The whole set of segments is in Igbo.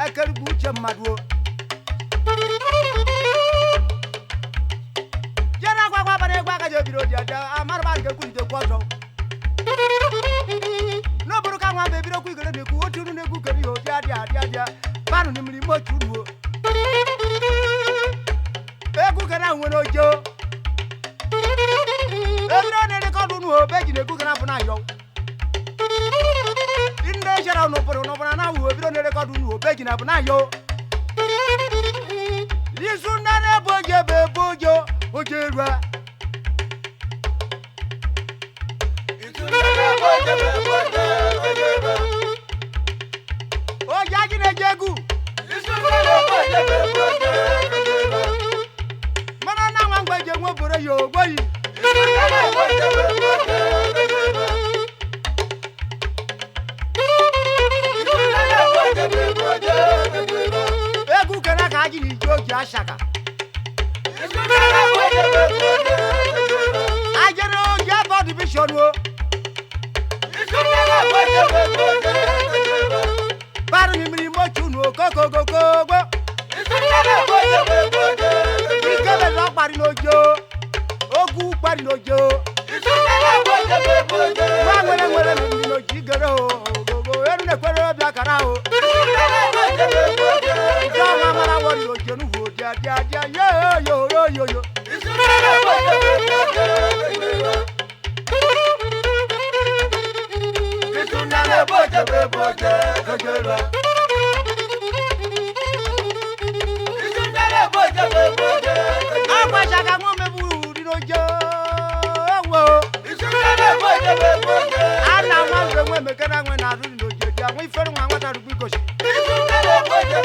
akar buche madwo jana kwa bare kwa ka jebiro dia amar ban ke kunde kwazo no buru ka ngwa bebiro ku igere ne ku otunu ne ku keri ho dia panu ni mri mo tunuo egu kana nwono jo ebiro ne record nu ho beji ne ku kana funa yo inde jara no buru no bana na wo ebiro ne record nu ho beji na funa yo lisuna ne boje be bojo ojerwa o jaji ne jegu mana na wan gbeje won bore yo gboyi egu kana ka ji ni joji ashaka ajero ya bo division wo baru ni mri mo chunu kokokokogbo ikele lo pari lojo ogu pari lojo wa nwere ni loji gere o gogo eru ne kwere obi akara o jo ma mara wo lojo nu ho dia yo boje gojera isundale boje agba jaga mo mebu dinojo wo isundale boje ana ma nwe mekana nwe na ru dinojo dia nwe iferu nwa nwata ru bikoshi isundale boje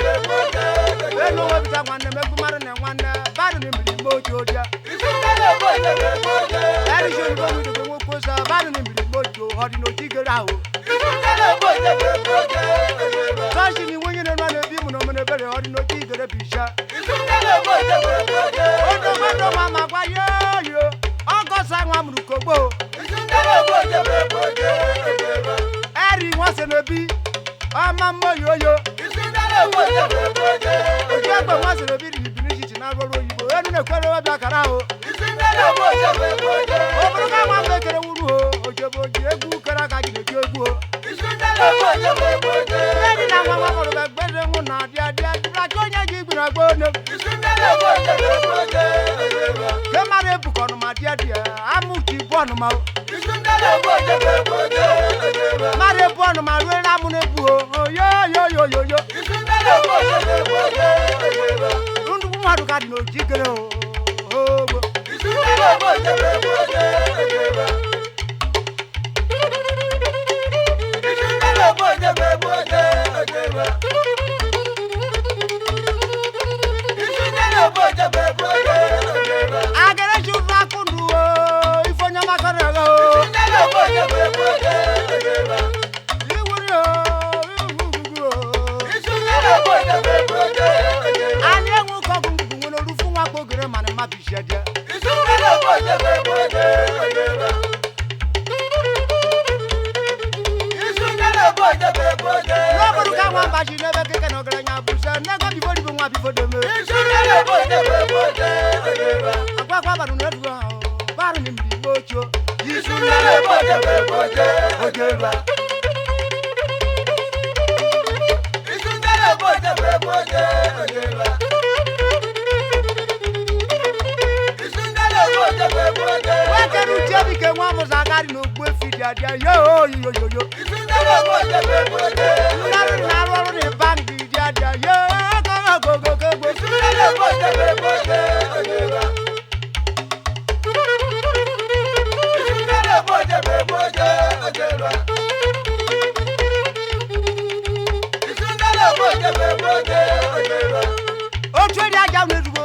eno wo bita nwanne mebu mara ne nwanne badu ni mbiri mojo dia isundale boje eri jo ngo mi do mo kosa badu ni mbiri mojo hodino jigera o Kashi ni wenye na nwane bimu no mene bere hodi no tigere bisha Odo mama kwa yo Onko sa nwa mrukogbo Eri wase nebi Ama mo yo Ojagbe wase nebi Ibini shichi na rolo yibo Enu ne kwere wabia kara ho Obruka mwa mekere uru ho Ojebo egu kara kaji neji egu ho Eri na mwa mwa mwa gbere ngu na dia Dibra chonya jigbina gbone Kemare bukonu ma dia Amu ki bonu ma Mare bonu ma rwe na mune buho Yo Undu kumadu kadi no jigere ho Agere shura kundu ifonya makara go Ani enwu ko gungu ngono rufu nwa gbogere mane ma bishadia Nobody can want bashi never get no granya busa never before the one before the me Akwa baru nedwa baru ni mbocho Yisundale boje ojeba Yisundale boje ojeba Yisundale boje Wakeru jebi ke nwa muzagari no gbe fidia dia yo Isundale boje na ro ni bangi dia yo go Isundale boje ojeba Isundale boje ojeba Isundale boje ojeba Ojo dia ja nedugo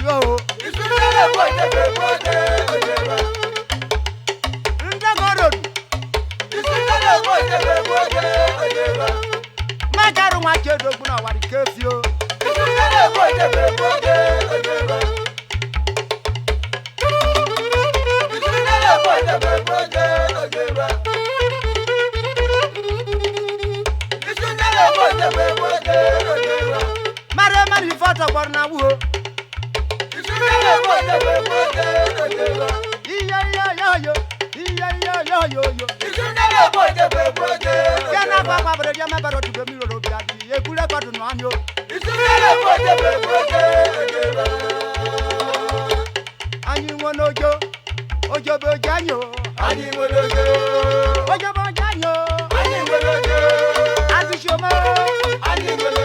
yo Isundale boje ojeba Magaru ma jedo gbuna wari kefio Isundale boje ojeba Isundale boje ojeba Isundale boje to borna wo isure bo de be yo isure bo de be kana papa bre dia me baro tu be mi ro bia di e kule ko no anyo isure bo de be anyi wono ojo be janyo anyi wono ojo be janyo anyi wono ati shoma anyi wono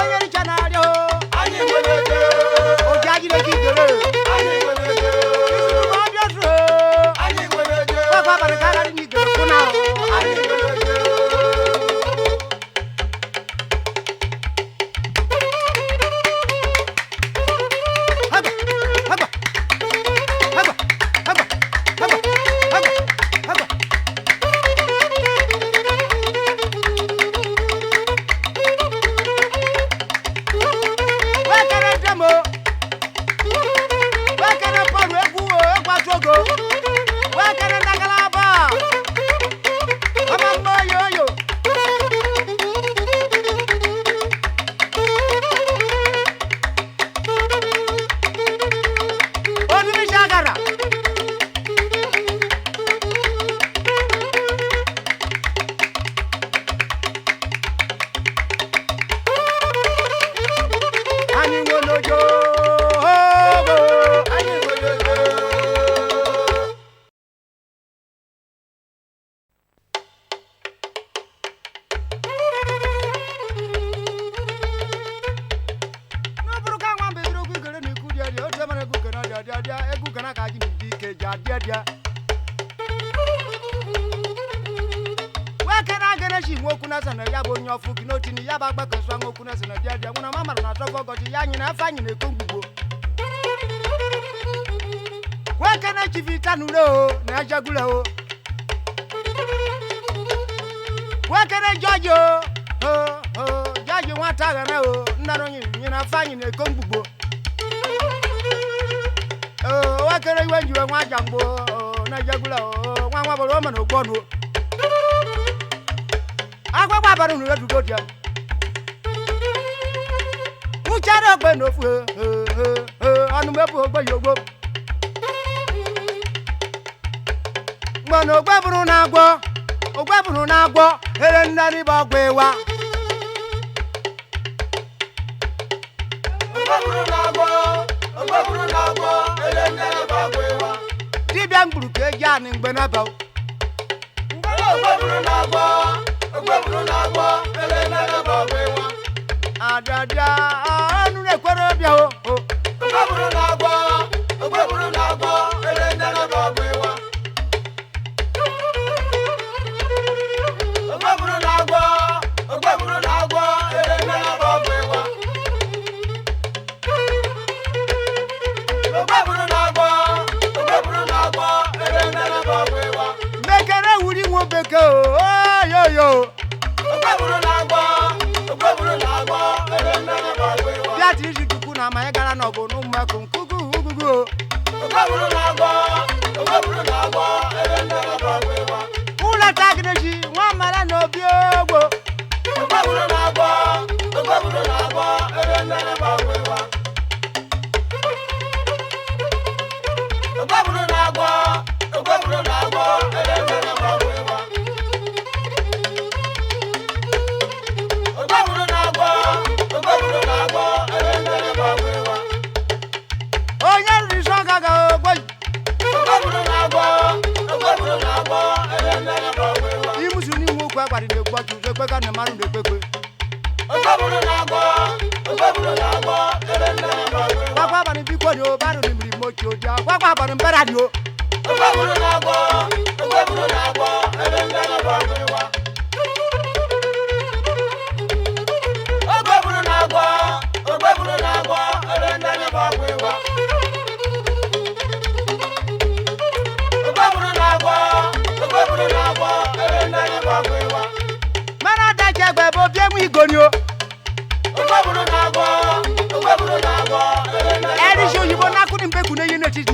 oye chanario anyi wono ojaji le kigere anyi wono ojo so anyi wono papa baraka ni gere kuna anyi wono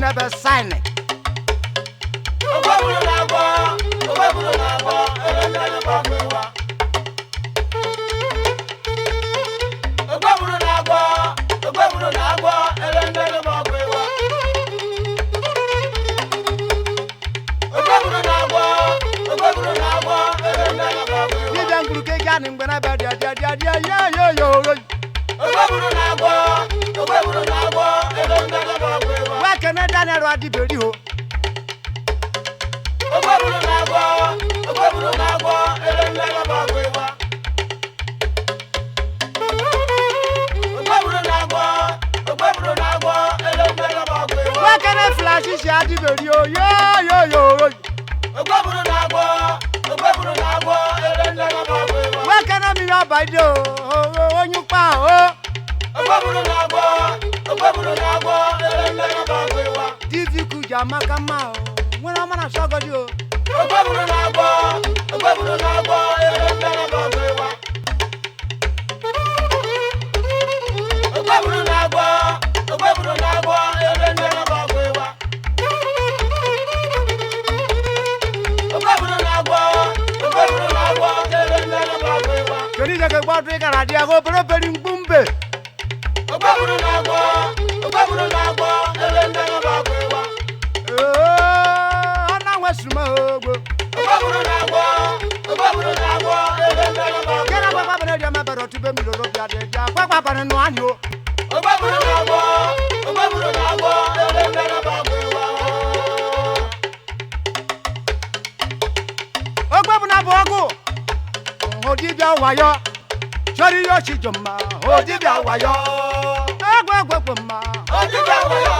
Never sign it. Ogba buru na agbo and when I bad, yo. Where can I done a radio? Where can I flash this radio? Yo. Where can I be now by you? Oh, you power. If you could, Yamakama, when I'm on a shock of you. Wire, Johnny Yoshijoma, oh, Divya Wire, Agwagwama, oh, Divya Wire,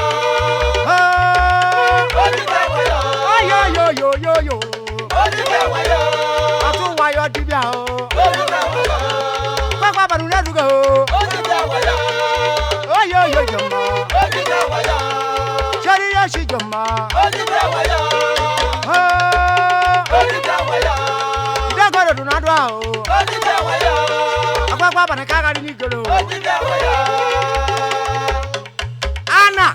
yo, oh, Divya Wire, I do wire Divya, oh, Papa, let go, oh, Divya Wire, oh, yo, oh, Divya Wire, Johnny Yoshijoma, oh, Divya Wire, oh, Divya Wire, Dagoro do not wow. Papa na kaga ni golo Anna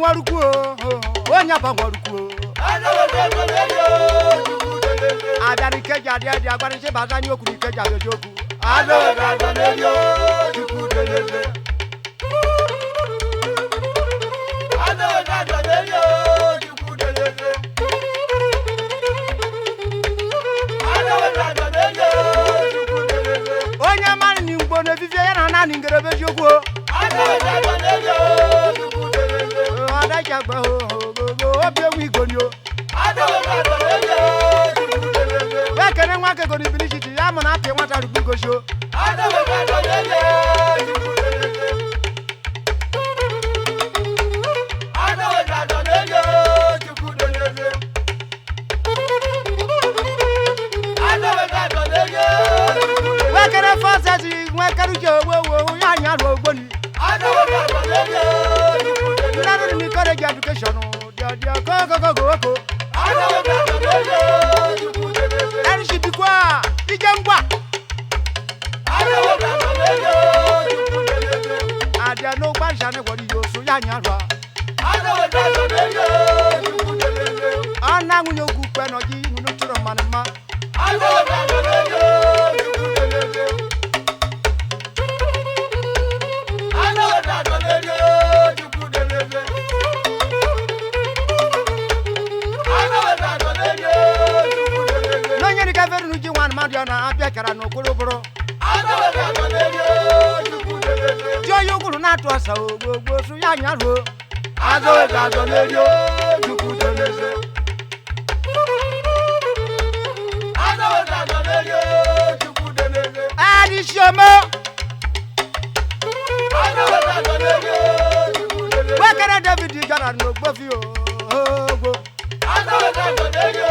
waruku onya ba waruku adani keja dia dia kwani se baza ni okuri keja yojoku ado da neyo juku delele ado da neyo juku delele ado da neyo juku delele onya mani ni ngbo ne vivie ya na ni ngere bejoku ado da neyo juku delele ada jagbe obi ewi gonyo ado da neyo kene nwa ke go ni binishiti ya mo na pe nwata ru go sho ada we ga do lele ada we ga do lele juku lele ada we ga do lele we kene fasa si nwa karu je wo ya nya ro ogboni ada we ga do lele juku lele na ru ni college education dia go ada we ga do lele juku Shibikwa, Dijangwa. I don't know what you so young. I know you good pen or you know to the man. Madiana abekara no koloboro jo yoguru na to asa ogbo su ya nyaro azo ga zo leyo juku deleze azo ga zo leyo juku deleze adi shomo azo ga zo leyo juku deleze wakara David jara no gbofi ogbo azo ga zo leyo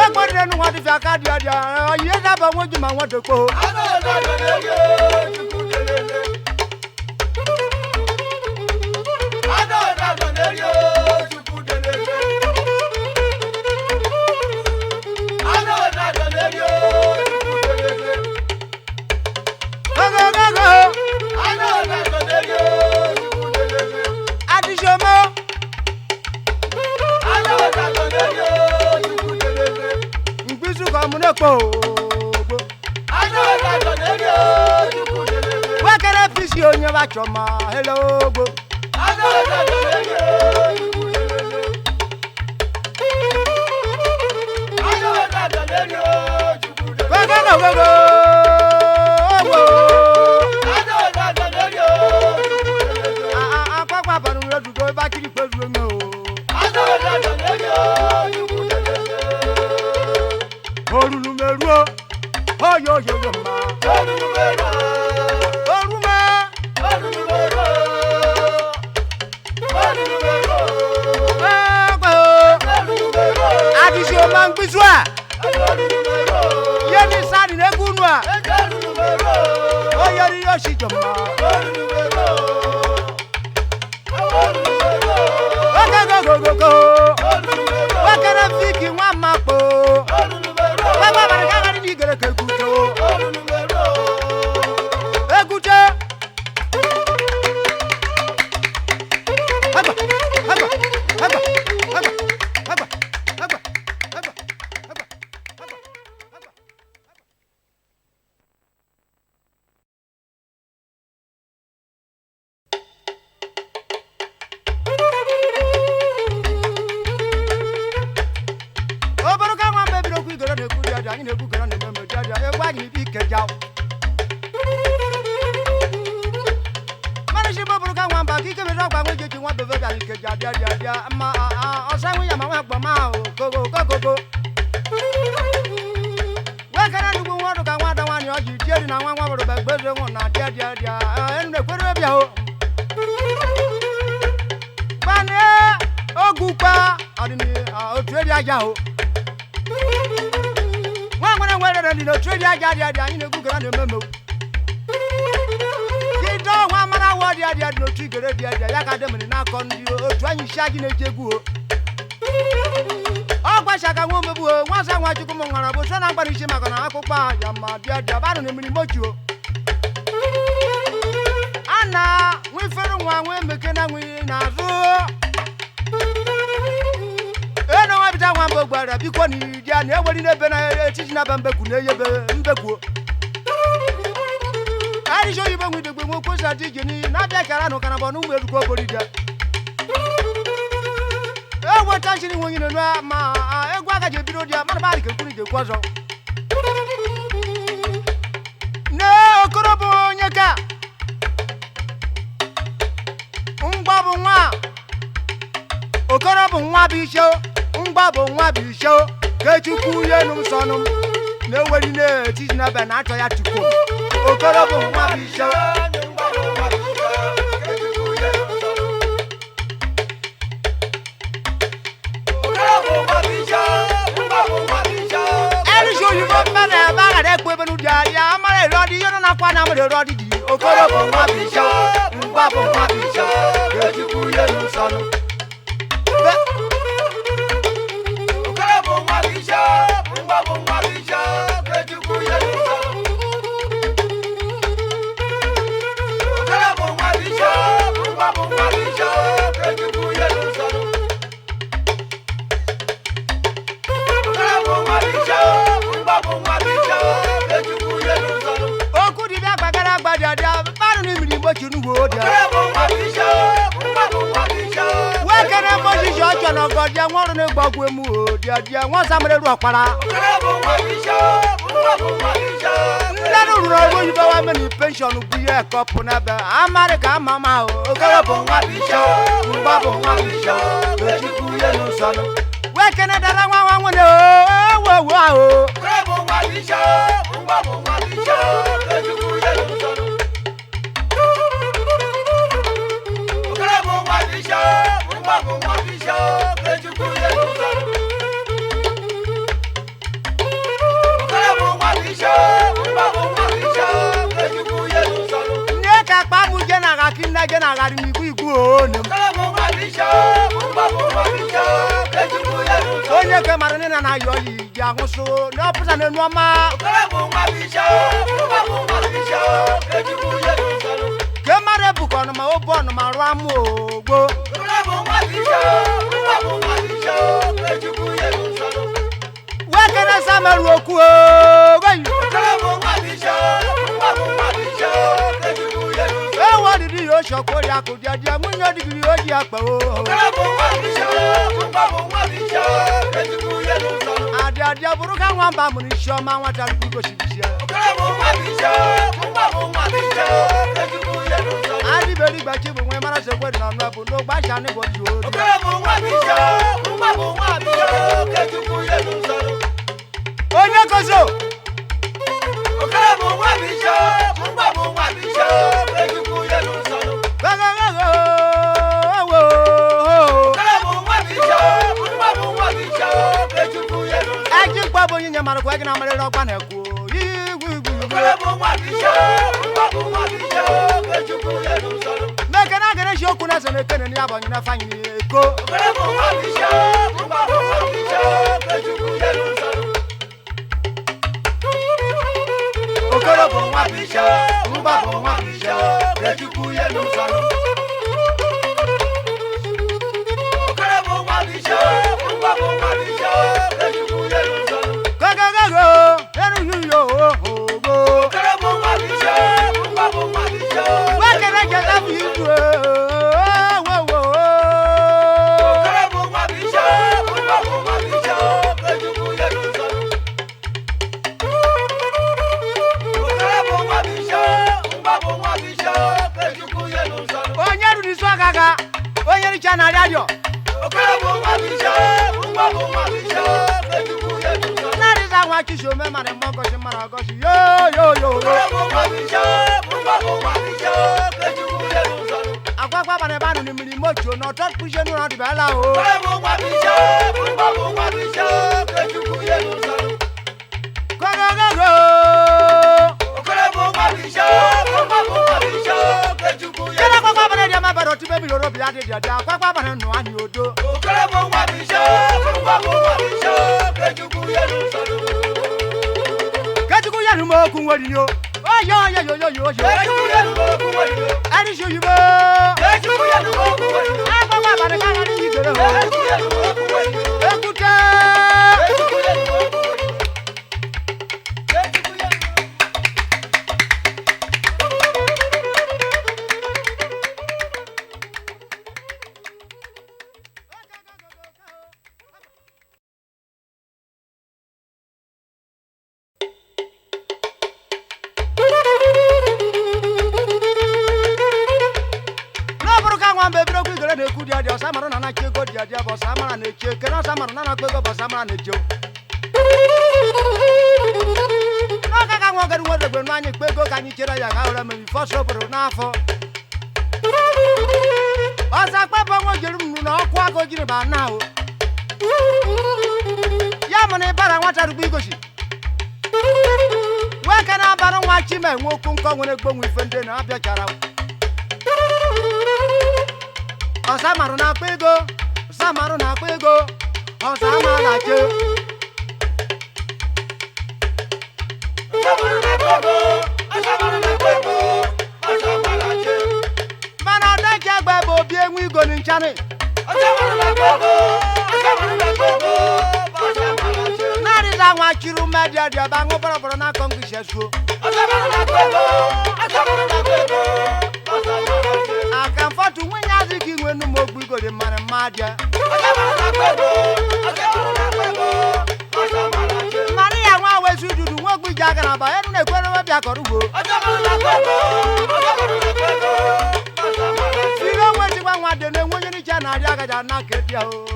Egbori nu wadi fi akadi adia oye da ba won juma won de ko Wakere fisi onye ba choma hello go na we fere nwa nwe mekena nwe na zo eno wa bita nwa mbogbara biko ni dia na eweri na be na etiti na bambeku na eyebe mbeku ari jo yibe nwe degbe nwo kosa dije ni na bia kara no kana bonu mwe duko bori dia ewo tanshiri nwe nyine no ma egwa ga je biro dia ma ba ri ke kuri je kwazo ne okorobo nyeka ngbabu nwa okorobo nwa bisho ngbabu nwa bisho kechukwu yenum sonum na eweri na etiti na be na acho ya tukwu okorobo nwa bisho ya mare rodi yo na kwa na mare rodi di okorobo nwa bisho ngbabu nwa bisho kechukwu yenum sonum okorobo nwa bisho ngbabu nwa bisho kechukwu yenum sonum okorobo nwa bisho ngbabu nwa bisho kechukwu yenum sonum okorobo nwa bisho ngbabu nwa bisho kechukwu yenum sonum oku di da gbagara gbadadia banu ni miri mo chinu wo dia okorobo nwa bisho ngbabu nwa bisho wekene mo sisi ojo na godia won ni gbagwo emu o dia won samere ru opara okorobo nwa bisho ngbabu nwa bisho ndanu ro wo yiba wa me ni pension bu ye kopu na be America mama o okorobo nwa bisho ngbabu nwa bisho kechukwu yenum sonum wekene dara nwa ne o wo okorobo nwa bisho ngbabu nwa bisho kechukwu yenum sonum okorobo nwa bisho ngbabu nwa bisho kechukwu yenum sonum okorobo nwa bisho ngbabu nwa bisho kechukwu yenum sonum ne ka pa mu je na ga kinna je na ga ni igu o ne okorobo nwa bisho ngbabu nwa bisho kechukwu yenum sonum onye ke mara na yo yi ya guso no pusa ne no ma okorobo nwa bisho ngbabu nwa bisho kechukwu yenum sonum ke mara bu ko no ma obo no ma ro amu ogbo okorobo nwa bisho ngbabu nwa bisho kechukwu yenum sonum wekere sameru oku o bayi okorobo nwa bisho ngbabu nwa bisho kechukwu yenum sonum e wo didi yo sokori akodia dia munyo digiri o ji ape o okorobo nwa bisho ngbabu nwa bisho kechukwu yenum sonum adia buruka nwamba muni shoma nwata rugo shibishia okorobo nwa bisho ngbabu nwa bisho kechukwu yenum sonum adi beri gbachi bu nwe mara se kwedi na no bu no gba sha ni bo ju o okorobo nwa bisho ngbabu nwa bisho kechukwu yenum sonum onye kozo okorobo nwa bisho ngbabu nwa bisho kechukwu yenum sonum okorobo nwa bisho ngbabu nwa bisho kechukwu yenum sonum aji gbabo yin nyamara kwa gina mare rogba na ku yigu okorobo nwa bisho ngbabu nwa bisho kechukwu yenum sonum mekana gere shoku na sene kene ni abonyi na fanyi ni eko okorobo nwa bisho ngbabu nwa bisho kechukwu yenum sonum okorobo nwa bisho ngbabu nwa bisho kechukwu yenum sonum okorobo nwa bisho ngbabu nwa bisho kechukwu yenum sonum gagago enu yo okorobo nwa bisho ngbabu nwa bisho wekere jeta bi du okorobo nwa bisho ngbabu nwa bisho kechukwu yenum sonum okorobo nwa bisho ngbabu nwa bisho kechukwu yenum sonum onye ru ni so gaga onye ri chana radio okorobo nwa bisho ngbabu nwa bisho kechukwu yenum sonum nari za nwa kisho me mare mongo shi mara goshi yo okorobo nwa bisho ngbabu nwa bisho kechukwu yenum sonum agwagwa bane banu ni miri mojo no tot pushe nu rodi bela o okorobo nwa bisho ngbabu nwa bisho kechukwu yenum sonum gogogo okorobo nwa bisho ngbabu nwa bisho kechukwu yenum sonum bane dia ma baro ti bebi loro bi ade dia agwagwa bane nu ani odo okorobo nwa bisho ngbabu nwa bisho kechukwu yenum sonum kechukwu yenum mo ku wodi yo Yo.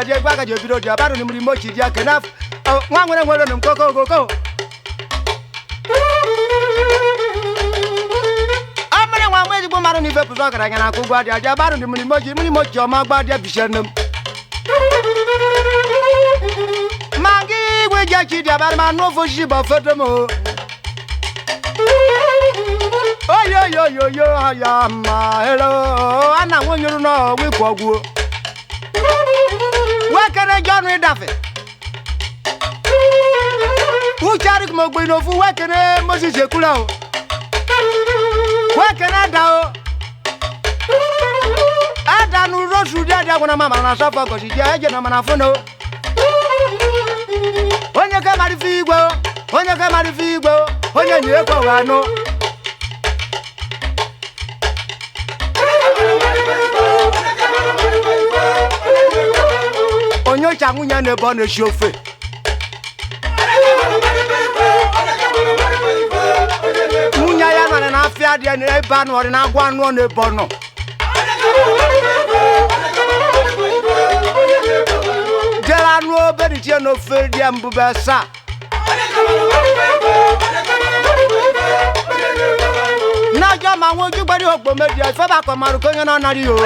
dia gwa ga je biro dia baru ni mrimo chi dia kenaf nwa nwere num koko amere nwa mwe digbo maru ni fe puso gara nya na ku gwa dia baru ni mrimo chi o ma gwa dia bishenum mangi gwe ja chi dia baru ma no fo shi ba fotomo yo ya ma hello ana wonyuru no we kwogwo Wakere John Dafe. Uchari kuma gbino fu wakere Moses Ekula o. Wakere da o. Ada nu rosu dia kuna mama na safa ko dia eje na mana fono. Onye ka mari fi igbo, onye nye ko wa no. Onyo changu nya ne bon shofe munya ya na afia de ne ba no na agwa no ne bono jela no be di no fe di ambubesa na jo ma won ju gbari ogbo meji fe ba ko maru ko yan na ri o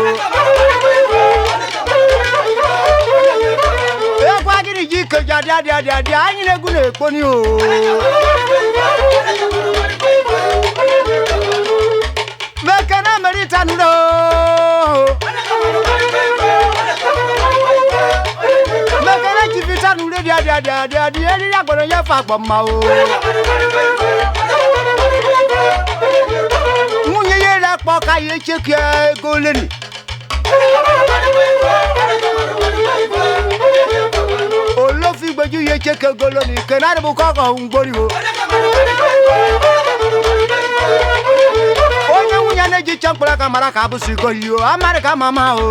Ekwa giri jike dia anyi negu na ekpo ni o Mekana merita nudo Mekana chifita nudo dia eri agboro ye fa gboma o Munye ye le po ka ye cheke goleni Olofi gbeju ye cheke goloni kenare bu koko ngbori o Onye munya na ji champura kamara ka bu siko yo America mama o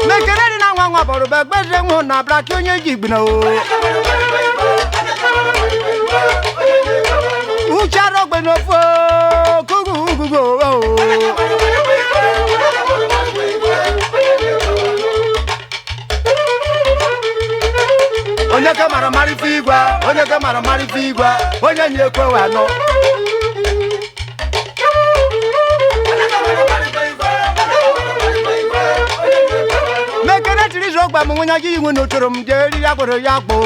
Mekenari na nwa boru be gbeze nwu na black onye jigbina o Ucharo gbe no fo gugu o Onye ka mara mari figwa onye nye kwe wa no Mekene tiri zo gba mu nya ji nwu no toro m je ri agboro ya gbo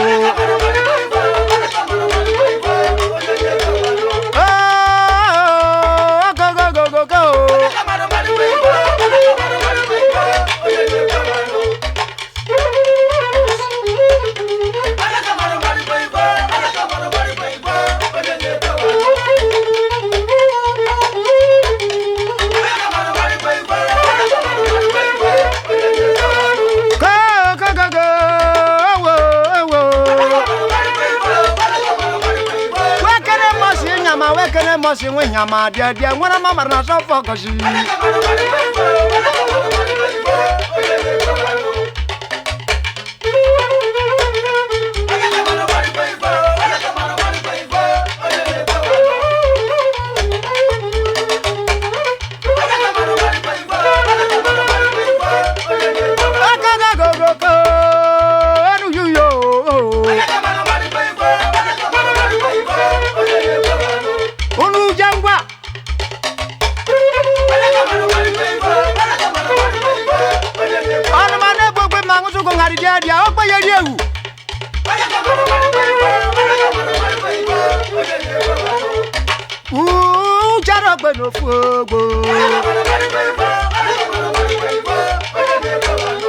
mosi wenya ma dia dia ngwana mama na so focus dia apa ya dia cara beno fogo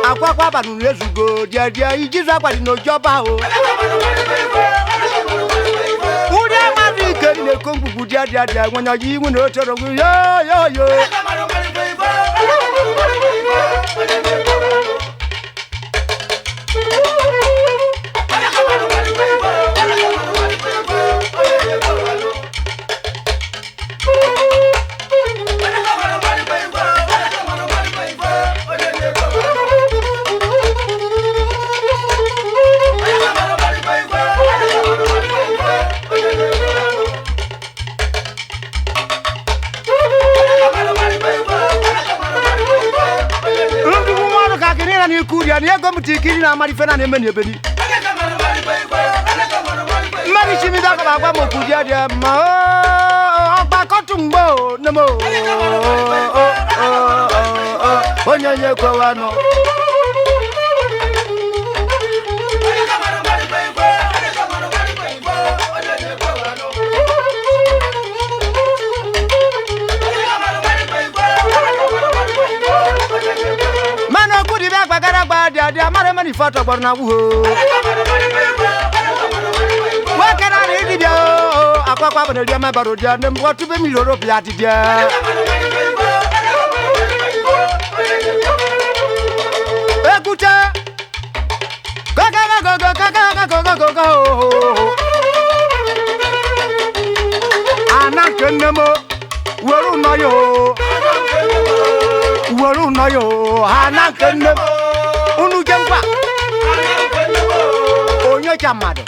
akwa banu nezugo dia ijizu akwa di nojoba o ude mari keri ne kongugu dia wanya yi wu no toro yo ni kuria ni ego mutikiri na mari fena ne meni ebeni mari chimi da ka gba mo kuria dia ma ogba kotumbo ne mo onyenye kwa wano dia mare mani foto borna wo wa kana ri dia akwa bana dia ma baro dia ne mbo tube mi loro bia dia ekuta go anakenemo woru no yo anakenemo unu jengwa onyo chamado